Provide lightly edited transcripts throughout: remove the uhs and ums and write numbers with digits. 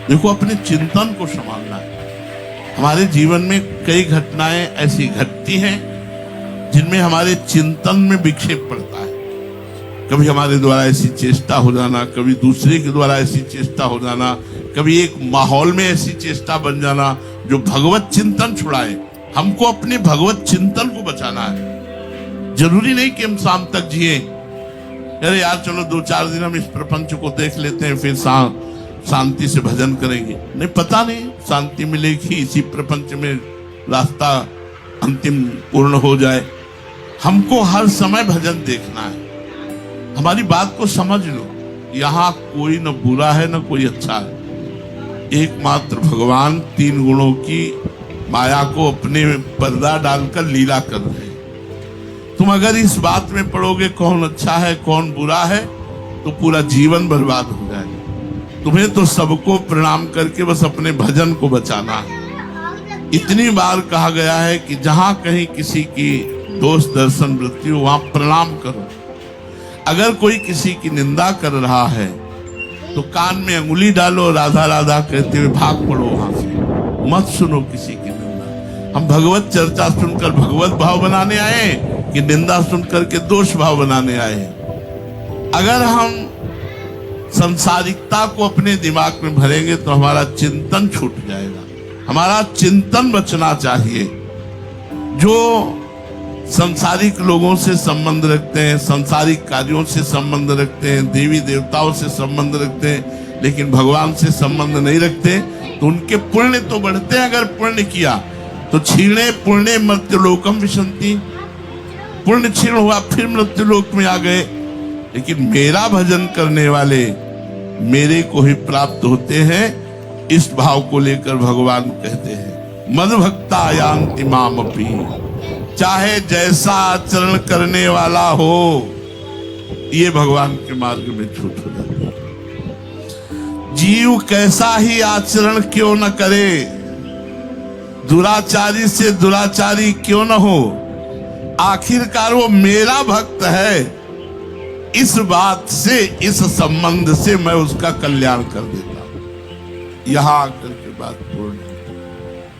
देखो, अपने चिंतन को संभालना है। हमारे जीवन में कई घटनाएं ऐसी घटती हैं जिनमें हमारे चिंतन में विक्षेप पड़ता है। कभी हमारे द्वारा ऐसी चेष्टा हो जाना, कभी दूसरे के द्वारा ऐसी चेष्टा हो जाना, कभी एक माहौल में ऐसी चेष्टा बन जाना जो भगवत चिंतन छुड़ाए। हमको अपने भगवत चिंतन को बचाना है। जरूरी नहीं कि हम शाम तक जिए। अरे यार चलो 2-4 दिन हम इस प्रपंच को देख लेते हैं, फिर शांति से भजन करेंगे। नहीं, पता नहीं शांति मिलेगी इसी प्रपंच में, रास्ता अंतिम पूर्ण हो जाए। हमको हर समय भजन देखना है। हमारी बात को समझ लो, यहाँ कोई न बुरा है न कोई अच्छा है। एकमात्र भगवान 3 गुणों की माया को अपने पर्दा डालकर लीला कर रहे हैं। तुम अगर इस बात में पड़ोगे कौन अच्छा है कौन बुरा है, तो पूरा जीवन बर्बाद हो जाएगा। तुम्हें तो सबको प्रणाम करके बस अपने भजन को बचाना है। इतनी बार कहा गया है कि जहां कहीं किसी की दोष दर्शन वृत्ति हो वहां प्रणाम करो। अगर कोई किसी की निंदा कर रहा है तो कान में अंगुली डालो, राधा राधा कहते हुए भाग पड़ो वहां से। मत सुनो किसी की निंदा। हम भगवत चर्चा सुनकर भगवत भाव बनाने आए कि निंदा सुनकर के दोष भाव बनाने आए। अगर हम संसारिकता को अपने दिमाग में भरेंगे तो हमारा चिंतन छूट जाएगा। हमारा चिंतन बचना चाहिए। जो संसारिक लोगों से संबंध रखते हैं, संसारिक कार्यों से संबंध रखते हैं, देवी देवताओं से संबंध रखते हैं, लेकिन भगवान से संबंध नहीं रखते, तो उनके पुण्य तो बढ़ते हैं। अगर पुण्य किया तो क्षीणे पुण्य मृत्युलोकम विशंति, पुण्य क्षीण हुआ फिर मृत्युलोक में आ गए। लेकिन मेरा भजन करने वाले मेरे को ही प्राप्त होते हैं, इस भाव को लेकर भगवान कहते हैं मद भक्ता यान्ति मामपि। चाहे जैसा आचरण करने वाला हो, ये भगवान के मार्ग में छूट हो जाती है। जीव कैसा ही आचरण क्यों न करे, दुराचारी से दुराचारी क्यों न हो, आखिरकार वो मेरा भक्त है। इस बात से, इस संबंध से मैं उसका कल्याण कर देता हूं। यहां आकर के बात पूर्ण।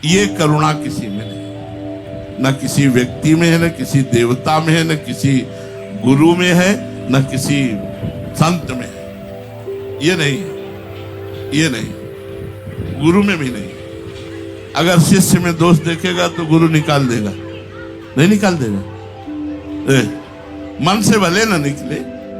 ये करुणा किसी में नहीं, न किसी व्यक्ति में है, न किसी देवता में है, न किसी गुरु में है, न किसी संत में है। ये नहीं है, ये नहीं, गुरु में भी नहीं। अगर शिष्य में दोष देखेगा तो गुरु निकाल देगा, नहीं निकाल देगा। मन से भले ना निकले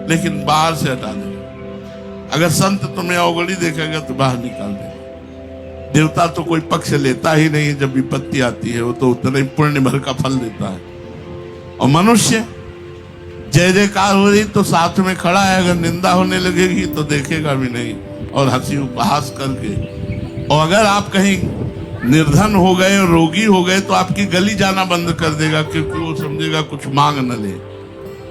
लेकिन बाहर से हटा देगा। अगर संत तुम्हें अवगड़ी देखेगा तो बाहर निकाल देगा। देवता तो कोई पक्ष लेता ही नहीं, जब विपत्ति आती है वो तो उतना ही पुण्य भर का फल देता है। और मनुष्य जय जयकार हो रही तो साथ में खड़ा है, अगर निंदा होने लगेगी तो देखेगा भी नहीं और हंसी उपहास करके। और अगर आप कहीं निर्धन हो गए और रोगी हो गए तो आपकी गली जाना बंद कर देगा, क्योंकि वो समझेगा कुछ मांग न ले।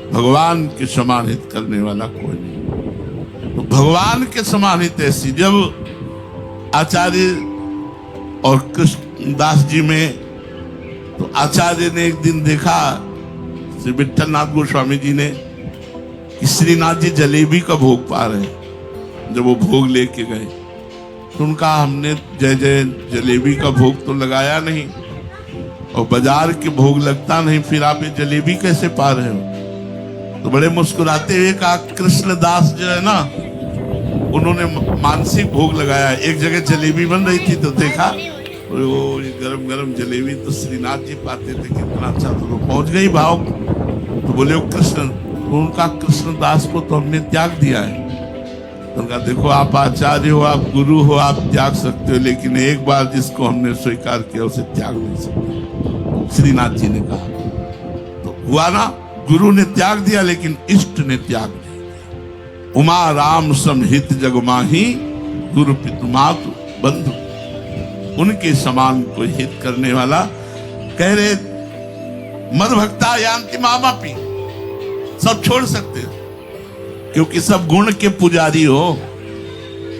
भगवान के सम्मानित करने वाला कोई नहीं। तो भगवान के सम्मानित ऐसी, जब आचार्य और कृष्णदास जी में, तो आचार्य ने एक दिन देखा श्री विठल नाथ गोस्वामी जी ने कि श्रीनाथ जी जलेबी का भोग पा रहे हैं। जब वो भोग लेके गए तो उनका, हमने जय जय जलेबी का भोग तो लगाया नहीं और बाजार के भोग लगता नहीं, फिर आप ये जलेबी कैसे पा रहे हो? तो बड़े मुस्कुराते हुए कहा, कृष्णदास जो है ना, उन्होंने मानसिक भोग लगाया। एक जगह जलेबी बन रही थी तो देखा, वो ये गरम गरम जलेबी तो श्रीनाथ जी पाते थे, कितना अच्छा। तो पहुंच गई भाव, तो बोले वो कृष्ण, तो उनका कृष्णदास को तो हमने त्याग दिया है। तो उनका, देखो आप आचार्य हो, आप गुरु हो, आप त्याग सकते हो, लेकिन एक बार जिसको हमने स्वीकार किया उसे त्याग नहीं सकते, श्रीनाथ जी ने कहा। तो हुआ ना, गुरु ने त्याग दिया लेकिन इष्ट ने त्याग नहीं दिया। उमा राम समहित जगमाही, गुरु पितु मातु बंधु। उनके समान को हित करने वाला, कह रहे मद भक्ता यान्ति मामपि, सब छोड़ सकते हो क्योंकि सब गुण के पुजारी हो।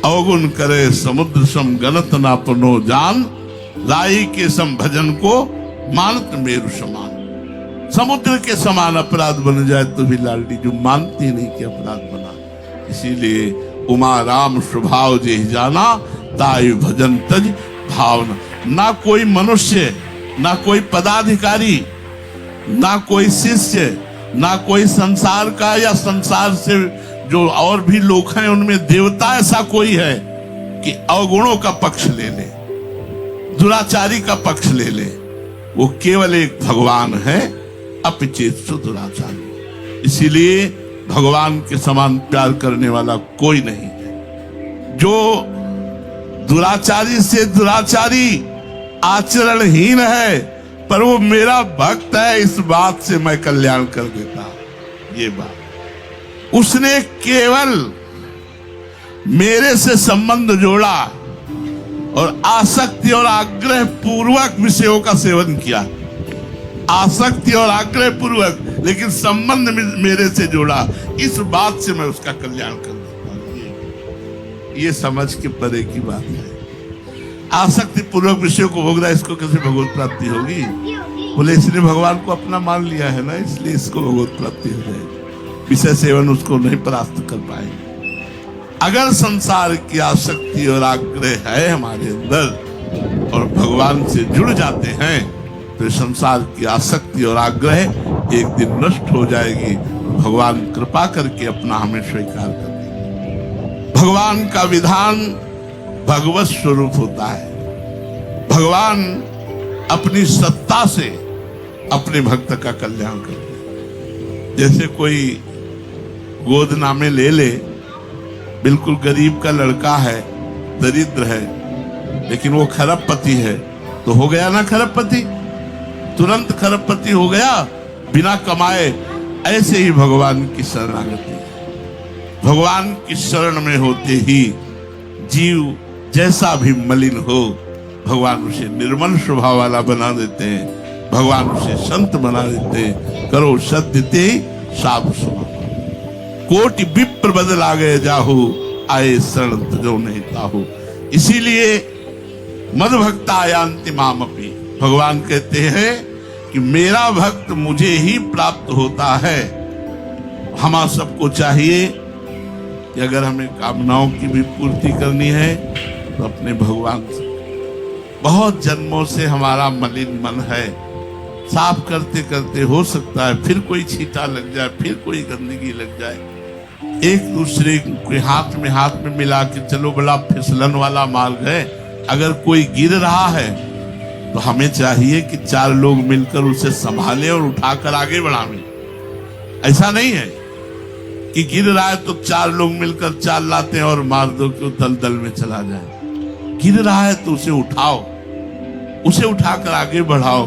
अवगुण करे समुद्र सम गलत ना पनो जान, राई के सम भजन को मानत मेरु समान। समुद्र के समान अपराध बन जाए तो भी लालडी जो मानती नहीं कि अपराध बना। इसीलिए उमा राम स्वभाव जे जाना, ताय भजन तज भावना। ना कोई मनुष्य, ना कोई पदाधिकारी, ना कोई शिष्य, ना कोई संसार का या संसार से जो और भी लोग हैं उनमें देवता ऐसा कोई है कि अवगुणों का पक्ष ले ले, दुराचारी का पक्ष ले ले। वो केवल एक भगवान है, अपिचेतु दुराचारी। इसीलिए भगवान के समान प्यार करने वाला कोई नहीं है। जो दुराचारी से दुराचारी, आचरणहीन है, पर वो मेरा भक्त है, इस बात से मैं कल्याण कर देता। ये बात उसने केवल मेरे से संबंध जोड़ा और आसक्ति और आग्रह पूर्वक विषयों का सेवन किया। आसक्ति और आग्रह पूर्वक, लेकिन संबंध मेरे से जोड़ा, इस बात से मैं उसका कल्याण कर देता हूं। ये समझ के परे की बात है। आसक्ति पूर्वक विषयों को भोग रहा है, इसको कैसे भगवत प्राप्ति होगी? बोले इसने भगवान को अपना मान लिया है ना, इसलिए इसको भगवत प्राप्ति हो जाएगी। विषय सेवन उसको नहीं परास्त कर पाएंगे। अगर संसार की आसक्ति और आग्रह है हमारे अंदर और भगवान से जुड़ जाते हैं, तो संसार की आसक्ति और आग्रह एक दिन नष्ट हो जाएगी। भगवान कृपा करके अपना हमें स्वीकार कर देंगे। भगवान का विधान भगवत स्वरूप होता है। भगवान अपनी सत्ता से अपने भक्त का कल्याण करते हैं। जैसे कोई गोद नामे ले ले, बिल्कुल गरीब का लड़का है, दरिद्र है, लेकिन वो खरबपति है, तो हो गया ना खरबपति, तुरंत खरबपति हो गया बिना कमाए। ऐसे ही भगवान की शरणागति है। भगवान की शरण में होते ही जीव जैसा भी मलिन हो, भगवान उसे निर्मल स्वभाव वाला बना देते हैं। भगवान उसे संत बना देते हैं। करो सत्य साधु स्वभाव, कोटि विप्र बदल आ गए जाहु, आए शरण जो नहीं ताहु। इसीलिए मद भक्ता यान्ति मामपि, भगवान कहते हैं कि मेरा भक्त मुझे ही प्राप्त होता है। हम सबको चाहिए कि अगर हमें कामनाओं की भी पूर्ति करनी है तो अपने भगवान से। बहुत जन्मों से हमारा मलिन मन है, साफ करते करते हो सकता है फिर कोई छींटा लग जाए, फिर कोई गंदगी लग जाए। एक दूसरे के हाथ में मिला के चलो, बड़ा फिसलन वाला मार्ग है। अगर कोई गिर रहा है तो हमें चाहिए कि 4 लोग मिलकर उसे संभालें और उठाकर आगे बढ़ावें। ऐसा नहीं है कि गिर रहा है तो 4 लोग मिलकर चाल लाते हैं और मार दो कि दलदल में चला जाए। गिर रहा है तो उसे उठाओ, उसे उठाकर आगे बढ़ाओ।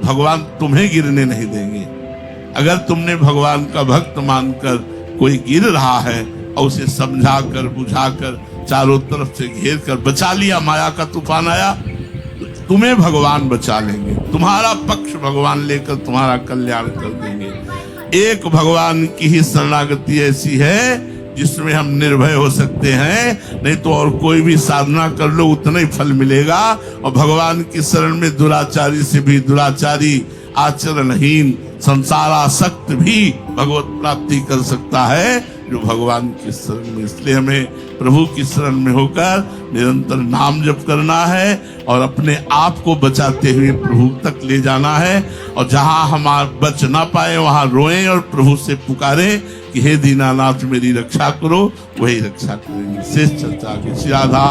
भगवान तुम्हें गिरने नहीं देंगे। अगर तुमने भगवान का भक्त मानकर कोई गिर रहा है और उसे समझाकर बुझाकर चारों तरफ से घेर कर बचा लिया, माया का तूफान आया, तो तुम्हें भगवान बचा लेंगे। तुम्हारा पक्ष भगवान लेकर तुम्हारा कल्याण कर देंगे। एक भगवान की ही शरणागति ऐसी है जिसमें हम निर्भय हो सकते हैं, नहीं तो और कोई भी साधना कर लो उतना ही फल मिलेगा। और भगवान की शरण में दुराचारी से भी दुराचारी, आचरणहीन, संसारासक्त भी भगवत प्राप्ति कर सकता है जो भगवान की शरण में। इसलिए हमें प्रभु की शरण में होकर निरंतर नाम जप करना है और अपने आप को बचाते हुए प्रभु तक ले जाना है। और जहां हम बच ना पाए वहां रोएं और प्रभु से पुकारें कि हे दीनानाथ मेरी रक्षा करो, वही रक्षा करेंगे। शेष चर्चा की श्री राधा।